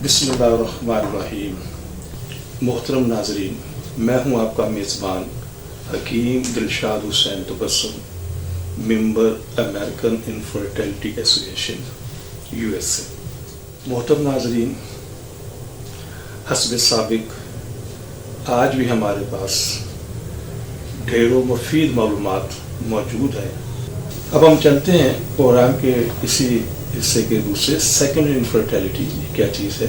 बिस्मिल्लाहिर्रहमानिर्रहीम। मोहतरम नाजरीन, मैं हूं आपका मेज़बान Hakeem Dilshad Hussain Tabassum, member American infertility association USA। मोहतरम नाजरीन, हस्ब साबिक आज भी हमारे पास ढेरों मुफीद मालूमात मौजूद है। अब हम चलते हैं प्रोग्राम के इसी हिस्से के दूसरे सेकेंडरी इनफर्टिलिटी क्या चीज़ है।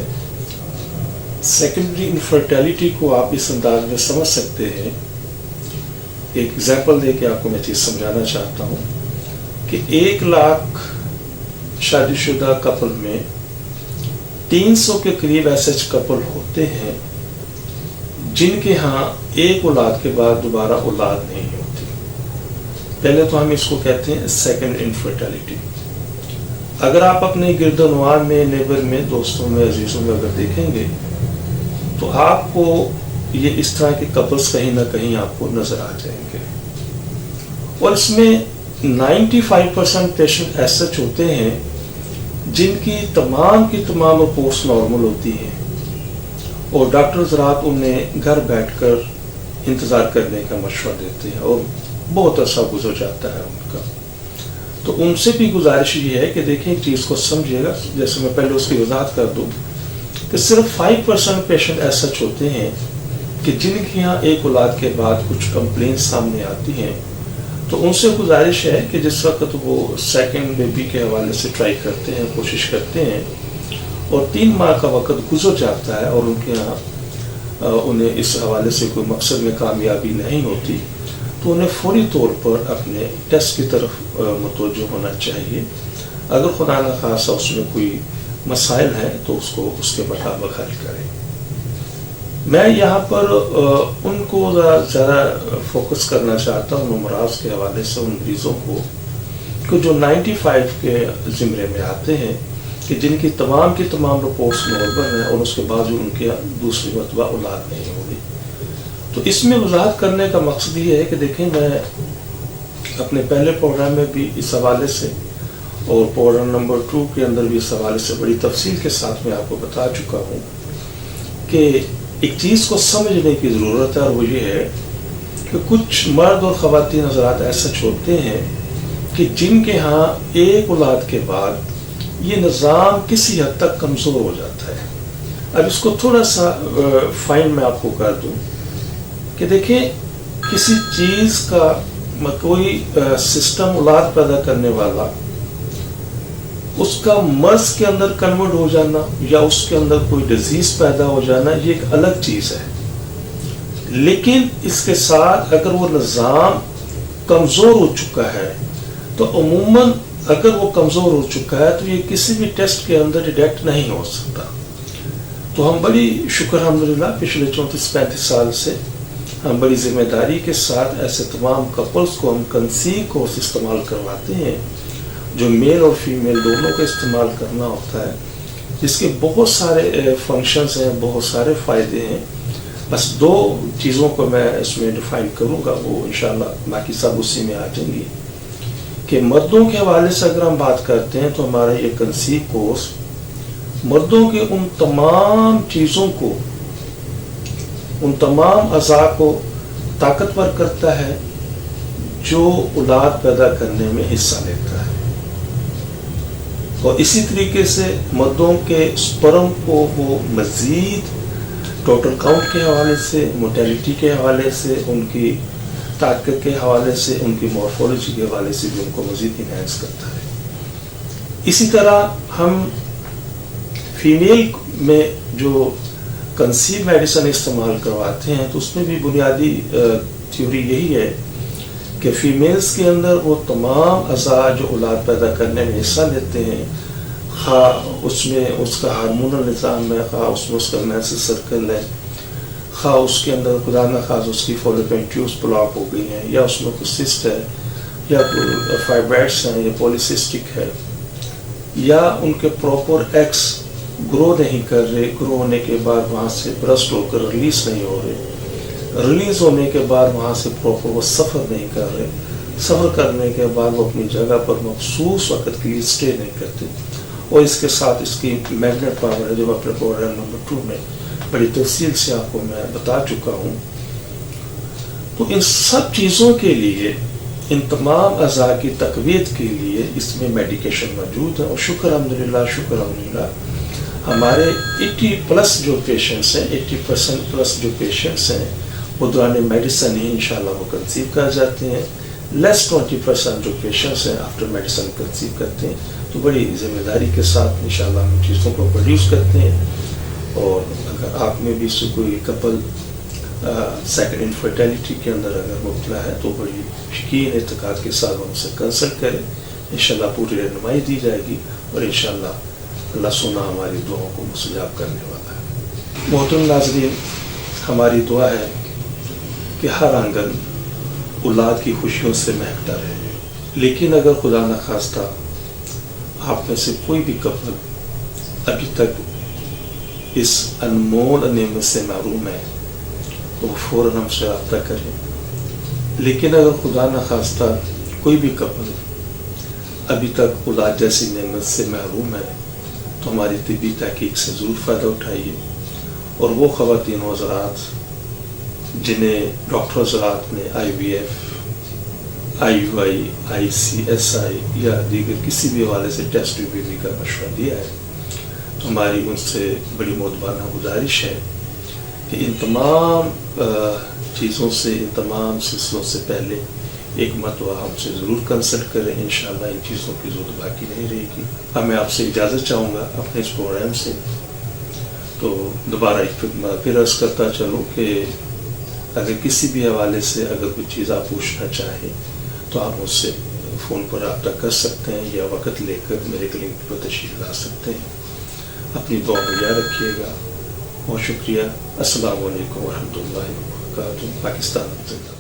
सेकेंडरी इनफर्टिलिटी को आप इस अंदाज में समझ सकते हैं, एक एग्जाम्पल दे के आपको मैं चीज़ समझाना चाहता हूँ कि 1 लाख शादीशुदा कपल में 300 के करीब ऐसे कपल होते हैं जिनके यहाँ एक औलाद के बाद दोबारा औलाद नहीं होती। पहले तो हम इसको कहते हैं सेकेंड इनफर्टिलिटी। अगर आप अपने गिरदोनवार में, नेबर में, दोस्तों में, अजीजों में अगर देखेंगे तो आपको ये इस तरह के कपल्स कहीं ना कहीं आपको नजर आ जाएंगे। और इसमें 95% पेशेंट ऐसे होते हैं जिनकी तमाम की तमाम रिपोर्ट्स नॉर्मल होती हैं और डॉक्टर्स रात उन्हें घर बैठकर इंतज़ार करने का मशवरा देते हैं और बहुत अरसा गुजर जाता है उनका। तो उनसे भी गुजारिश ये है कि देखें एक चीज़ को समझिएगा। जैसे मैं पहले उसकी वजाहत कर दूं कि सिर्फ 5% पेशेंट ऐसे होते हैं कि जिनके यहाँ एक औलाद के बाद कुछ कंप्लेंट सामने आती हैं। तो उनसे गुजारिश है कि जिस वक्त वो सेकंड बेबी के हवाले से ट्राई करते हैं, कोशिश करते हैं और 3 माह का वक्त गुजर जाता है और उनके यहाँ उन्हें इस हवाले से कोई मकसद में कामयाबी नहीं होती, तो उन्हें फौरी तौर पर अपने टेस्ट की तरफ मुतवज्जो होना चाहिए। अगर खुदा न खासा उसमें कोई मसाइल हैं तो उसको उसके मुताबिक हल करें। मैं यहाँ पर उनको ज़्यादा फोकस करना चाहता हूँ नमराज के हवाले से, उन मरीज़ों को जो 95 के ज़िम्रे में आते हैं कि जिनकी तमाम की तमाम रिपोर्ट्स नॉर्मल हैं और उसके बावजूद उनके दूसरी मरतबा औलाद नहीं होगी। तो इसमें वजाहत करने का मकसद ये है कि देखें, मैं अपने पहले प्रोग्राम में भी इस हवाले से और प्रोग्राम नंबर 2 के अंदर भी इस हवाले से बड़ी तफसील के साथ मैं आपको बता चुका हूँ कि एक चीज़ को समझने की ज़रूरत है और वो ये है कि कुछ मर्द और ख़वातीन हज़रात ऐसे होते हैं कि जिनके यहाँ एक औलाद के बाद ये निज़ाम किसी हद तक कमज़ोर हो जाता है। अब इसको थोड़ा सा फाइन मैं आपको कर दूँ कि देखिए, किसी चीज़ का कोई सिस्टम औलाद पैदा करने वाला, उसका मर्ज के अंदर कन्वर्ट हो जाना या उसके अंदर कोई डिजीज पैदा हो जाना, ये एक अलग चीज़ है। लेकिन इसके साथ अगर वो निज़ाम कमज़ोर हो चुका है तो अमूमन अगर वो कमज़ोर हो चुका है तो ये किसी भी टेस्ट के अंदर डिटेक्ट नहीं हो सकता। तो हम बड़ी शुक्र अल्हम्दुलिल्लाह पिछले 34-35 साल से हम बड़ी जिम्मेदारी के साथ ऐसे तमाम कपल्स को हम कंसीव कोर्स इस्तेमाल करवाते हैं जो मेल और फीमेल दोनों को इस्तेमाल करना होता है, जिसके बहुत सारे फंक्शंस हैं, बहुत सारे फ़ायदे हैं। बस 2 चीज़ों को मैं इसमें डिफ़ाइन करूँगा, वो इंशाल्लाह बाकी सब उसी में आ जाएंगी। कि मर्दों के हवाले से अगर हम बात करते हैं तो हमारा ये कंसीव कोर्स मर्दों के उन तमाम चीज़ों को, उन तमाम अज़ा को ताकतवर करता है जो औलाद पैदा करने में हिस्सा लेता है। और इसी तरीके से मर्दों के स्पर्म को वो मज़ीद टोटल काउंट के हवाले से, मोर्टेलिटी के हवाले से, उनकी ताकत के हवाले से, उनकी मॉर्फोलॉजी के हवाले से भी उनको मज़ीद इनहेंस करता है। इसी तरह हम फीमेल में जो कंसीव मेडिसिन इस्तेमाल करवाते हैं तो उसमें भी बुनियादी थ्योरी यही है कि फीमेल्स के अंदर वो तमाम अज़ा जो औलाद पैदा करने में हिस्सा लेते हैं, खा उसमें उसका हार्मोनल निज़ाम है, खा उसमें उसका मेंस्ट्रुअल सर्कल है, खा उसके अंदर खुदा न खास उसकी फॉलोपियन ट्यूब्स ब्लॉक हो गई हैं, या उसमें कुछ सिस्ट है, या कोई फाइब्राइड्स हैं, या पॉलीसिस्टिक है, या उनके प्रॉपर एग्स ग्रो नहीं कर रहे, ग्रो होने के बाद वहाँ से ब्रस्ट होकर रिलीज नहीं हो रहे, रिलीज होने के बाद वहाँ से प्रॉपर वो सफ़र नहीं कर रहे, सफ़र करने के बाद वो अपनी जगह पर मखसूस वक्त के लिए स्टे नहीं करते اور اس کے ساتھ اس کی میگنیٹ پاور ہے جو اپنے پروگرام نمبر 2 میں بڑی تفصیل سے آپ کو میں بتا چکا ہوں. تو ان سب چیزوں کے لیے، ان تمام اعضاء کی تقویت کے لیے اس میں میڈیکیشن موجود ہے. اور شکر الحمدللہ ہمارے 80+ جو پیشنٹس ہیں، 80% جو پیشنٹس ہیں وہ دوران میڈیسن ہی انشاءاللہ وہ کنسیو کر جاتے ہیں. لیس 20% جو پیشنٹس ہیں آفٹر میڈیسن کنسیو کرتے ہیں. تو بڑی ذمہ داری کے ساتھ انشاءاللہ ہم چیزوں کو پروڈیوس کرتے ہیں. اور اگر آپ میں بھی سے کوئی کپل سیکنڈ انفرٹیلٹی کے اندر اگر مبتلا ہے تو بڑی یقین اعتقاد کے ساتھ ہم سے کنسلٹ کریں. انشاءاللہ پوری رہنمائی دی جائے گی اور انشاءاللہ اللہ سنا ہماری دعاؤں کو مستجاب کرنے والا ہے. محترم ناظرین، ہماری دعا ہے کہ ہر آنگن اولاد کی خوشیوں سے مہکتا رہے. لیکن اگر خدا نخواستہ آپ میں سے کوئی بھی کپل ابھی تک اس انمول نعمت سے محروم ہے تو فوراً ہم سے رابطہ کریں. لیکن اگر خدا نخواستہ کوئی بھی کپل ابھی تک اولاد جیسی نعمت سے محروم ہے تو ہماری طبی تحقیق سے ضرور فائدہ اٹھائیے. اور وہ خواتین و حضرات جنہیں ڈاکٹر حضرات نے IVF، IUI، ICSI یا دیگر کسی بھی حوالے سے ٹیسٹ بیبی کا مشورہ دیا ہے، تو ہماری ان سے بڑی معتبرانہ گزارش ہے کہ ان تمام چیزوں سے، ان تمام سلسلوں سے پہلے ایک مرتبہ ہم سے ضرور کنسلٹ کریں. انشاءاللہ ان چیزوں کی ضرورت باقی نہیں رہے گی. اب میں آپ سے اجازت چاہوں گا اپنے اس پروگرام سے. تو دوبارہ پھر عرض کرتا چلوں کہ اگر کسی بھی حوالے سے اگر کوئی چیز آپ پوچھنا چاہیں تو آپ مجھ سے فون پر رابطہ کر سکتے ہیں یا وقت لے کر میرے کلینک پر تشریف لا سکتے ہیں. اپنی دعا میں یاد رکھیے گا. بہت شکریہ. السلام علیکم ورحمۃ اللہ وبرکاتہ. پاکستان.